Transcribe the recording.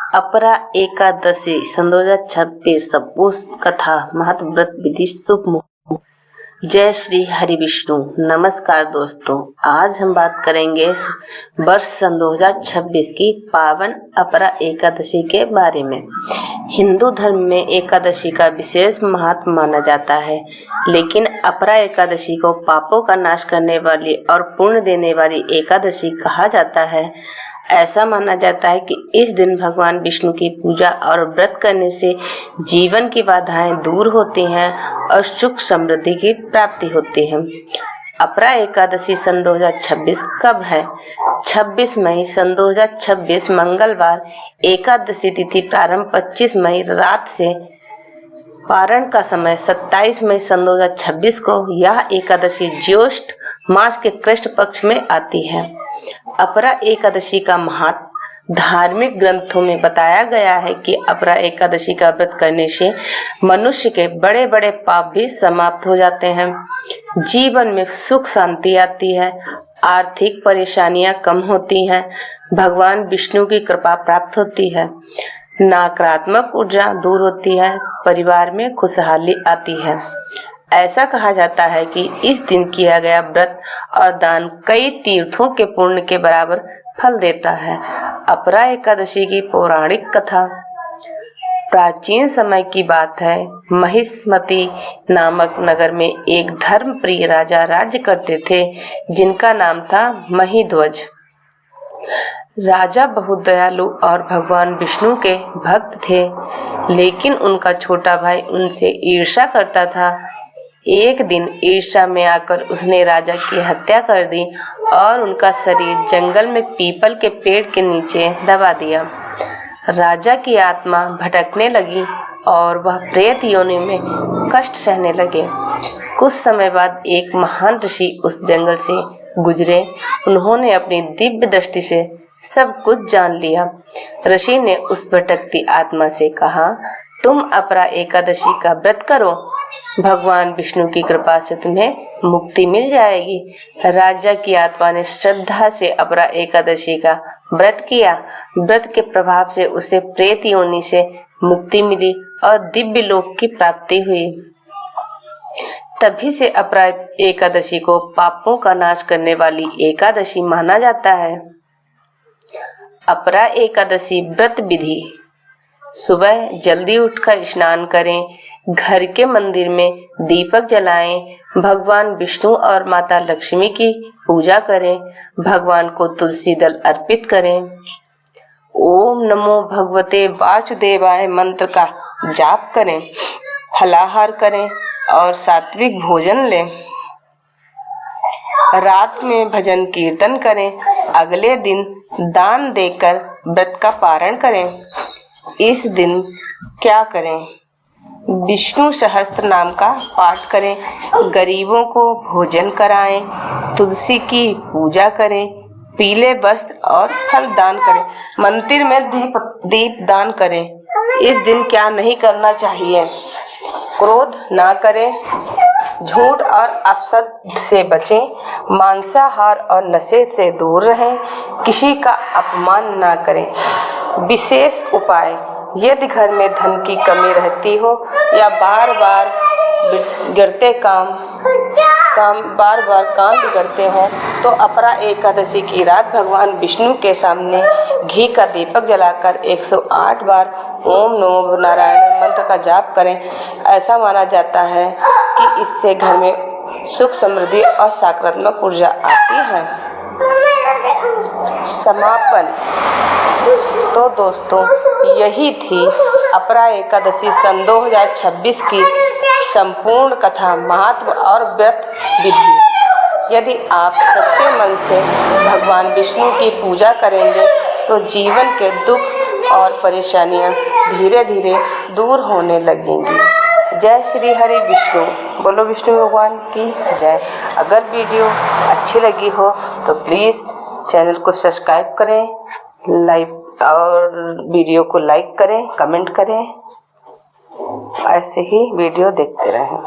अपरा एकादशी सन 2026 पुष कथा महत्व व्रत विधि शुभ मुहूर्त। जय श्री हरि विष्णु। नमस्कार दोस्तों, आज हम बात करेंगे वर्ष सन 2026 की पावन अपरा एकादशी के बारे में। हिंदू धर्म में एकादशी का विशेष महत्व माना जाता है, लेकिन अपरा एकादशी को पापों का नाश करने वाली और पुण्य देने वाली एकादशी कहा जाता है। ऐसा माना जाता है कि इस दिन भगवान विष्णु की पूजा और व्रत करने से जीवन की बाधाएं दूर होती हैं और सुख समृद्धि की प्राप्ति होती है। अपरा एकादशी सन 2026 कब है? 26 मई सन 2026 मंगलवार। एकादशी तिथि प्रारंभ 25 मई रात से, पारण का समय 27 मई सन 2026 को। यह एकादशी ज्येष्ठ मास के कृष्ण पक्ष में आती है। अपरा एकादशी का महत्व धार्मिक ग्रंथों में बताया गया है कि अपरा एकादशी का व्रत करने से मनुष्य के बड़े बड़े पाप भी समाप्त हो जाते हैं, जीवन में सुख शांति आती है, आर्थिक परेशानियां कम होती हैं, भगवान विष्णु की कृपा प्राप्त होती है, नकारात्मक ऊर्जा दूर होती है, परिवार में खुशहाली आती है। ऐसा कहा जाता है कि इस दिन किया गया व्रत और दान कई तीर्थों के पुण्य के बराबर फल देता है। अपरा एकादशी की पौराणिक कथा प्राचीन समय की बात है। महिष्मति नामक नगर में एक धर्मप्रिय राजा राज्य करते थे, जिनका नाम था महिध्वज। राजा बहुत दयालु और भगवान विष्णु के भक्त थे, लेकिन उनका छोटा भाई उनसे ईर्ष्या करता था। एक दिन ईर्ष्या में आकर उसने राजा की हत्या कर दी और उनका शरीर जंगल में पीपल के पेड़ के नीचे दबा दिया। राजा की आत्मा भटकने लगी और वह प्रेत योनि में कष्ट सहने लगे। कुछ समय बाद एक महान ऋषि उस जंगल से गुजरे। उन्होंने अपनी दिव्य दृष्टि से सब कुछ जान लिया। ऋषि ने उस भटकती आत्मा से कहा, तुम अपरा एकादशी का व्रत करो, भगवान विष्णु की कृपा से तुम्हें मुक्ति मिल जाएगी। राजा की आत्मा ने श्रद्धा से अपरा एकादशी का व्रत किया। व्रत के प्रभाव से उसे प्रेत योनि से मुक्ति मिली और दिव्य लोक की प्राप्ति हुई। तभी से अपरा एकादशी को पापों का नाश करने वाली एकादशी माना जाता है। अपरा एकादशी व्रत विधि: सुबह जल्दी उठकर स्नान करें, घर के मंदिर में दीपक जलाएं, भगवान विष्णु और माता लक्ष्मी की पूजा करें, भगवान को तुलसी दल अर्पित करें, ओम नमो भगवते वासुदेवाय मंत्र का जाप करें, फलाहार करें और सात्विक भोजन लें। रात में भजन कीर्तन करें। अगले दिन दान देकर व्रत का पारण करें। इस दिन क्या करें? विष्णु सहस्त्र नाम का पाठ करें, गरीबों को भोजन कराएं, तुलसी की पूजा करें, पीले वस्त्र और फल दान करें, मंदिर में दीप दान करें। इस दिन क्या नहीं करना चाहिए? क्रोध ना करें, झूठ और अपशब्द से बचें, मांसाहार और नशे से दूर रहें, किसी का अपमान ना करें। विशेष उपाय: यदि घर में धन की कमी रहती हो या बार बार काम बिगड़ते हो, तो अपरा एकादशी की रात भगवान विष्णु के सामने घी का दीपक जलाकर 108 बार ओम नमो नारायण मंत्र का जाप करें। ऐसा माना जाता है कि इससे घर में सुख समृद्धि और सकारात्मक ऊर्जा आती है। समापन। तो दोस्तों, यही थी अपरा एकादशी सन 2026 की संपूर्ण कथा, महत्व और व्रत विधि। यदि आप सच्चे मन से भगवान विष्णु की पूजा करेंगे तो जीवन के दुख और परेशानियां धीरे धीरे दूर होने लगेंगी। जय श्री हरि विष्णु। बोलो विष्णु भगवान की जय। अगर वीडियो अच्छी लगी हो तो प्लीज़ चैनल को सब्सक्राइब करें, और वीडियो को लाइक करें, कमेंट करें। ऐसे ही वीडियो देखते रहें।